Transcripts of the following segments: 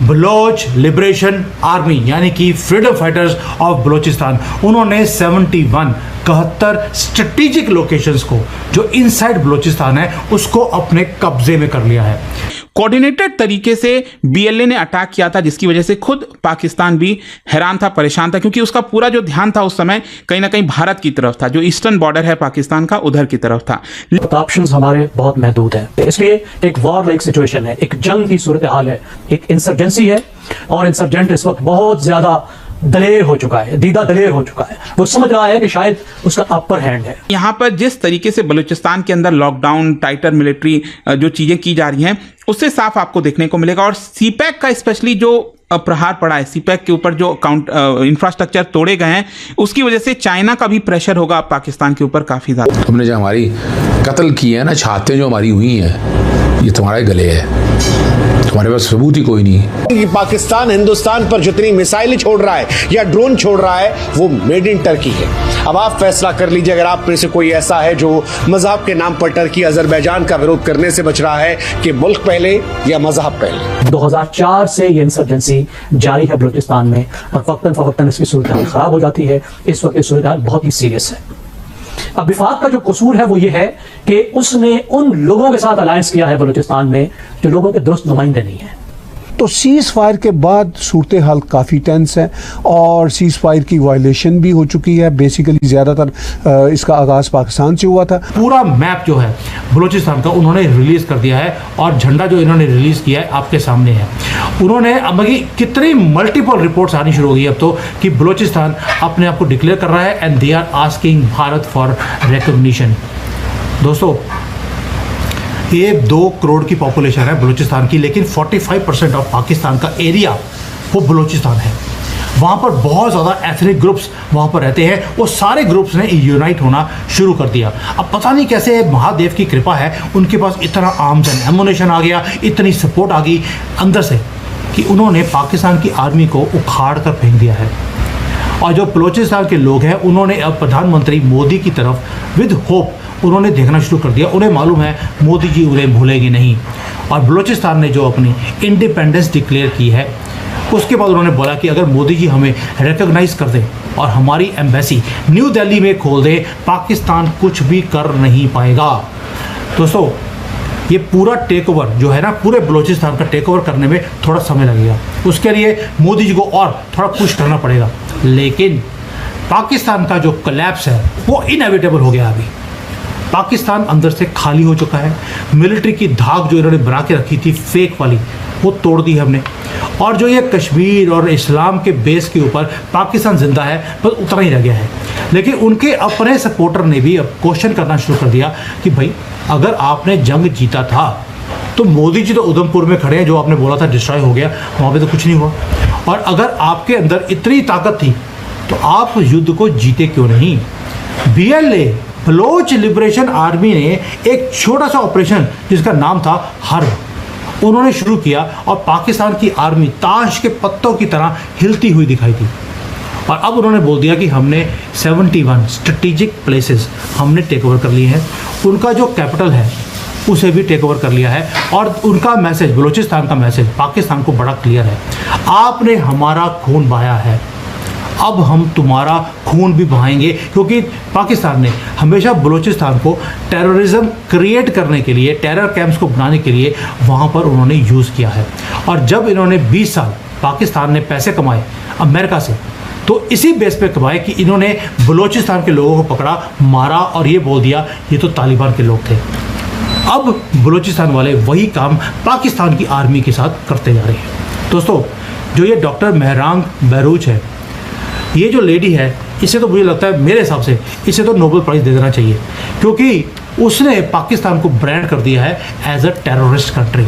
Bloch liberation army यानी कि freedom fighters of Balochistan, उन्होंने 71 स्ट्रेटेजिक लोकेशंस को जो इनसाइड बलोचिस्तान है उसको अपने कब्जे में कर लिया है। कोऑर्डिनेटेड तरीके से बीएलए ने अटैक किया था, जिसकी वजह से खुद पाकिस्तान भी हैरान था, परेशान था, क्योंकि उसका पूरा जो ध्यान था उस समय कहीं ना कहीं भारत की तरफ था, जो ईस्टर्न बॉर्डर है पाकिस्तान का उधर की तरफ था। ऑप्शंस हमारे बहुत महदूद हैं, इसलिए एक वॉर लाइक सिचुएशन है, एक जंग की सूरत हाल है, एक इंसर्जेंसी है और इंसर्जेंट इस वक्त बहुत ज्यादा दलेर हो चुका है, दीदा दलेर हो चुका है। वो समझ रहा है कि शायद उसका अपर हैंड है। यहाँ पर जिस तरीके से बलूचिस्तान के अंदर लॉकडाउन, टाइटर मिलिट्री जो चीजें की जा रही हैं, उससे साफ आपको देखने को मिलेगा। और सीपैक का स्पेशली जो प्रहार पड़ा है, सीपैक के ऊपर जो इंफ्रास्ट्रक्चर तोड़े गए हैं, उसकी वजह से चाइना का भी प्रेशर होगा पाकिस्तान के ऊपर काफी ज्यादा। तुमने जो हमारी कत्ल की है ना, छाते जो हमारी हुई हैं, ये तुम्हारे गले है, तुम्हारे पास सबूत ही कोई नहीं है। पाकिस्तान हिंदुस्तान पर जितनी मिसाइलें छोड़ रहा है या ड्रोन छोड़ रहा है वो मेड इन टर्की है। अब आप फैसला कर लीजिए, अगर आप में से कोई ऐसा है जो मजहब के नाम पर टर्की अजरबैजान का विरोध करने से बच रहा है कि मुल्क पहले या मजहब पहले। 2004 से ये इंसर्जेंसी जारी है बलूचिस्तान में और वक्तन फवक्तन इसकी सूरत हाल खराब हो जाती है। इस वक्त सूरत हाल बहुत ही सीरियस है। अब विफाक का जो कसूर है वो ये है कि उसने उन लोगों के साथ अलायंस किया है बलूचिस्तान में जो लोगों के दुरुस्त नुमाइंदे नहीं हैं। तो सीज़ फायर के बाद सूरत हाल काफ़ी टेंस है और सीज़ फायर की वायलेशन भी हो चुकी है। बेसिकली ज़्यादातर इसका आगाज़ पाकिस्तान से हुआ था। पूरा मैप जो है बलूचिस्तान का उन्होंने रिलीज़ कर दिया है और झंडा जो इन्होंने रिलीज़ किया है आपके सामने है। उन्होंने अब कितनी मल्टीपल रिपोर्ट्स आनी शुरू हो गई अब तो कि बलूचिस्तान अपने आप को डिक्लेयर कर रहा है and they are asking Bharat for recognition. दोस्तों, ये 2 करोड़ की पॉपुलेशन है बलूचिस्तान की, लेकिन 45% ऑफ पाकिस्तान का एरिया वो बलूचिस्तान है। वहाँ पर बहुत ज़्यादा एथनिक ग्रुप्स वहाँ पर रहते हैं। वो सारे ग्रुप्स ने यूनाइट होना शुरू कर दिया। अब पता नहीं कैसे महादेव की कृपा है, उनके पास इतना आर्म्स एंड एमुनेशन आ गया, इतनी सपोर्ट आ गई अंदर से कि उन्होंने पाकिस्तान की आर्मी को उखाड़ कर फेंक दिया है। और जो बलूचिस्तान के लोग हैं उन्होंने अब प्रधानमंत्री मोदी की तरफ विद होप उन्होंने देखना शुरू कर दिया। उन्हें मालूम है मोदी जी उन्हें भूलेंगे नहीं। और बलूचिस्तान ने जो अपनी इंडिपेंडेंस डिक्लेयर की है उसके बाद उन्होंने बोला कि अगर मोदी जी हमें रिकॉग्नाइज कर दें और हमारी एम्बेसी न्यू दिल्ली में खोल दे, पाकिस्तान कुछ भी कर नहीं पाएगा। दोस्तों, ये पूरा टेक ओवर जो है ना, पूरे बलूचिस्तान का टेक ओवर करने में थोड़ा समय लगेगा। उसके लिए मोदी जी को और थोड़ा पुश करना पड़ेगा। लेकिन पाकिस्तान का जो कोलैप्स है वो इनएविटेबल हो गया। अभी पाकिस्तान अंदर से खाली हो चुका है। मिलिट्री की धाक जो इन्होंने बना के रखी थी फेक वाली, वो तोड़ दी हमने। और जो ये कश्मीर और इस्लाम के बेस के ऊपर पाकिस्तान जिंदा है बस उतना ही रह गया है। लेकिन उनके अपने सपोर्टर ने भी अब क्वेश्चन करना शुरू कर दिया कि भाई अगर आपने जंग जीता था तो मोदी जी तो उधमपुर में खड़े हैं, जो आपने बोला था डिस्ट्रॉय हो गया, वहाँ पे तो कुछ नहीं हुआ। और अगर आपके अंदर इतनी ताकत थी तो आप युद्ध को जीते क्यों नहीं। BLA बलोच लिबरेशन आर्मी ने एक छोटा सा ऑपरेशन जिसका नाम था हर्ब उन्होंने शुरू किया और पाकिस्तान की आर्मी ताश के पत्तों की तरह हिलती हुई दिखाई थी। और अब उन्होंने बोल दिया कि हमने 71 स्ट्रेटेजिक प्लेसेस हमने टेक ओवर कर लिए हैं। उनका जो कैपिटल है उसे भी टेक ओवर कर लिया है। और उनका मैसेज, बलूचिस्तान का मैसेज पाकिस्तान को बड़ा क्लियर है, आपने हमारा खून बहाया है, अब हम तुम्हारा खून भी बहाएंगे। क्योंकि पाकिस्तान ने हमेशा बलूचिस्तान को टेररिज्म क्रिएट करने के लिए, टेरर कैंप्स को बनाने के लिए वहाँ पर उन्होंने यूज़ किया है। और जब इन्होंने 20 साल पाकिस्तान ने पैसे कमाए अमेरिका से, तो इसी बेस पे कमाए कि इन्होंने बलूचिस्तान के लोगों को पकड़ा, मारा और ये बोल दिया ये तो तालिबान के लोग थे। अब बलूचिस्तान वाले वही काम पाकिस्तान की आर्मी के साथ करते जा रहे हैं। दोस्तों, जो ये डॉक्टर महरांग बहरूच है, ये जो लेडी है, इसे तो मुझे लगता है मेरे हिसाब से इसे तो नोबेल प्राइज़ दे देना चाहिए, क्योंकि उसने पाकिस्तान को ब्रांड कर दिया है एज अ टेररिस्ट कंट्री।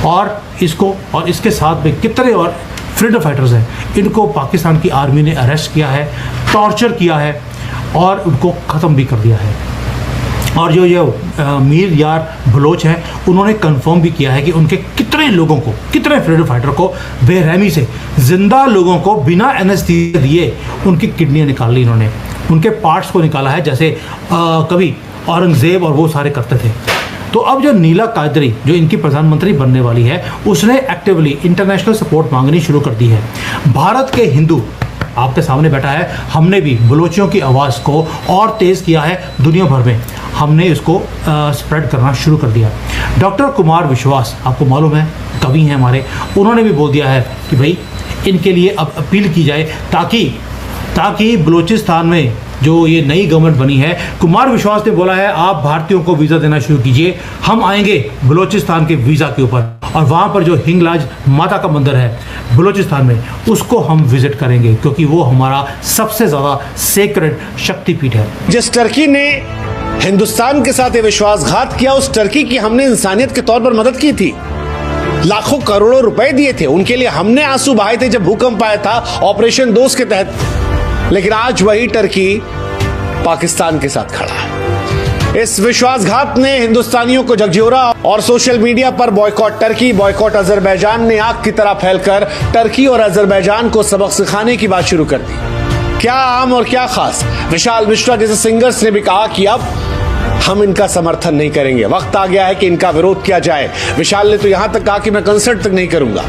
और इसको और इसके साथ में कितने और फ्रीडम फाइटर्स हैं, इनको पाकिस्तान की आर्मी ने अरेस्ट किया है, टॉर्चर किया है और उनको ख़त्म भी कर दिया है। और जो ये मीर यार बलोच हैं, उन्होंने कंफर्म भी किया है कि उनके कितने लोगों को, कितने फ्रीडम फाइटर को बेरहमी से जिंदा लोगों को बिना एनेस्थीसिया दिए उनकी किडनियाँ निकाल ली इन्होंने, उनके पार्ट्स को निकाला है, जैसे कभी औरंगज़ेब और वो सारे करते थे। तो अब जो नीला कादरी जो इनकी प्रधानमंत्री बनने वाली है, उसने एक्टिवली इंटरनेशनल सपोर्ट मांगनी शुरू कर दी है। भारत के हिंदू आपके सामने बैठा है, हमने भी बलोचियों की आवाज़ को और तेज़ किया है, दुनिया भर में हमने इसको स्प्रेड करना शुरू कर दिया। डॉक्टर कुमार विश्वास, आपको मालूम है कवि हैं हमारे, उन्होंने भी बोल दिया है कि भाई इनके लिए अब अपील की जाए ताकि बलूचिस्तान में जो ये नई गवर्नमेंट बनी है, कुमार विश्वास ने बोला है आप भारतीयों को वीज़ा देना शुरू कीजिए, हम आएंगे बलूचिस्तान के वीज़ा के ऊपर और वहाँ पर जो हिंगलाज माता का मंदिर है बलूचिस्तान में, उसको हम विजिट करेंगे क्योंकि वो हमारा सबसे ज़्यादा सेक्रेड शक्तिपीठ है। जिस टर्की ने हिंदुस्तान के साथ ये विश्वासघात किया, उस टर्की की हमने इंसानियत के तौर पर मदद की थी, लाखों करोड़ों रुपए दिए थे, उनके लिए हमने आंसू बहाए थे जब भूकंप आया था ऑपरेशन दोस्त के तहत। लेकिन आज वही टर्की पाकिस्तान के साथ खड़ा है। इस विश्वासघात ने हिंदुस्तानियों को झकझोरा और सोशल मीडिया पर बॉयकॉट टर्की, बॉयकॉट अजरबैजान ने आग की तरह फैलकर टर्की और अजरबैजान को सबक सिखाने की बात शुरू कर दी। क्या आम और क्या खास, विशाल मिश्रा जैसे सिंगर्स ने भी कहा कि अब हम इनका समर्थन नहीं करेंगे, वक्त आ गया है कि इनका विरोध किया जाए। विशाल ने तो यहां तक कहा कि मैं कंसर्ट तक नहीं करूंगा।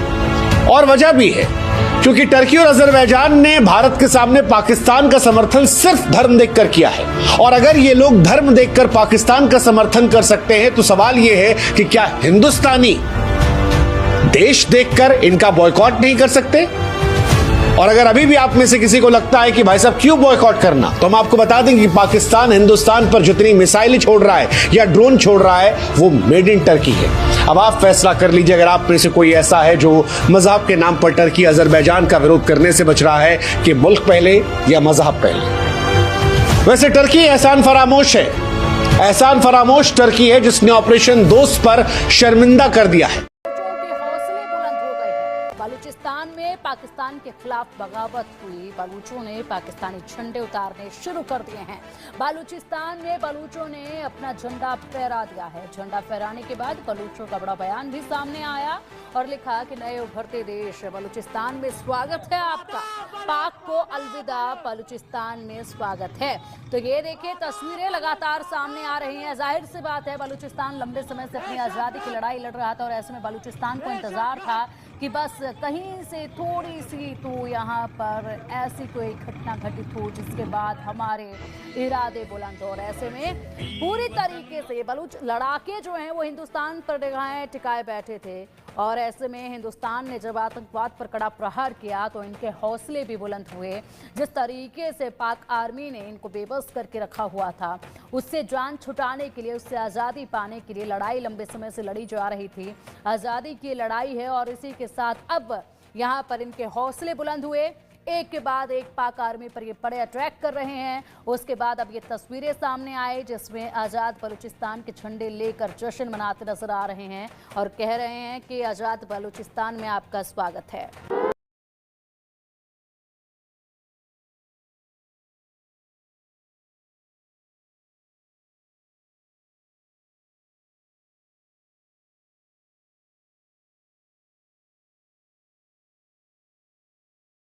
और वजह भी है क्योंकि टर्की और अजरबैजान ने भारत के सामने पाकिस्तान का समर्थन सिर्फ धर्म देखकर किया है। और अगर ये लोग धर्म देखकर पाकिस्तान का समर्थन कर सकते हैं तो सवाल ये है कि क्या हिंदुस्तानी देश देखकर इनका बॉयकॉट नहीं कर सकते? और अगर अभी भी आप में से किसी को लगता है कि भाई साहब क्यों बॉयकॉट करना, तो हम आपको बता दें कि पाकिस्तान हिंदुस्तान पर जितनी मिसाइलें छोड़ रहा है या ड्रोन छोड़ रहा है वो मेड इन टर्की है। अब आप फैसला कर लीजिए, अगर आप में से कोई ऐसा है जो मजहब के नाम पर टर्की अजरबैजान का विरोध करने से बच रहा है कि मुल्क पहले या मजहब पहले। वैसे टर्की एहसान फरामोश है, एहसान फरामोश टर्की है जिसने ऑपरेशन दोस्त पर शर्मिंदा कर दिया है। बलूचिस्तान में पाकिस्तान के खिलाफ बगावत हुई, बलूचों ने पाकिस्तानी झंडे उतारने शुरू कर दिए हैं। बलूचिस्तान में बलूचों ने अपना झंडा फहरा दिया है। झंडा फहराने के बाद बलूचों का बड़ा बयान भी सामने आया और लिखा कि नए उभरते देश बलूचिस्तान में स्वागत है आपका, पाक को अलविदा, बलूचिस्तान में स्वागत है। तो ये देखिए तस्वीरें लगातार सामने आ रही हैं। जाहिर सी बात है बलूचिस्तान लंबे समय से अपनी आज़ादी की लड़ाई लड़ रहा था और ऐसे में बलूचिस्तान को इंतजार था कि बस कहीं से थोड़ी सी तो यहाँ पर ऐसी कोई घटना घटित हो जिसके बाद हमारे इरादे बुलंद हो। और ऐसे में पूरी तरीके से बलूच लड़ाके जो हैं वो हिंदुस्तान पर टिकाए बैठे थे और ऐसे में हिंदुस्तान ने जब आतंकवाद पर कड़ा प्रहार किया तो इनके हौसले भी बुलंद हुए। जिस तरीके से पाक आर्मी ने इनको बेबस करके रखा हुआ था, उससे जान छुटाने के लिए, उससे आज़ादी पाने के लिए लड़ाई लंबे समय से लड़ी जा रही थी। आज़ादी की लड़ाई है और इसी के साथ अब यहाँ पर इनके हौसले बुलंद हुए। एक के बाद एक पाक आर्मी पर ये बड़े अटैक कर रहे हैं। उसके बाद अब ये तस्वीरें सामने आए जिसमें आज़ाद बलूचिस्तान के झंडे लेकर जश्न मनाते नजर आ रहे हैं और कह रहे हैं कि आज़ाद बलूचिस्तान में आपका स्वागत है।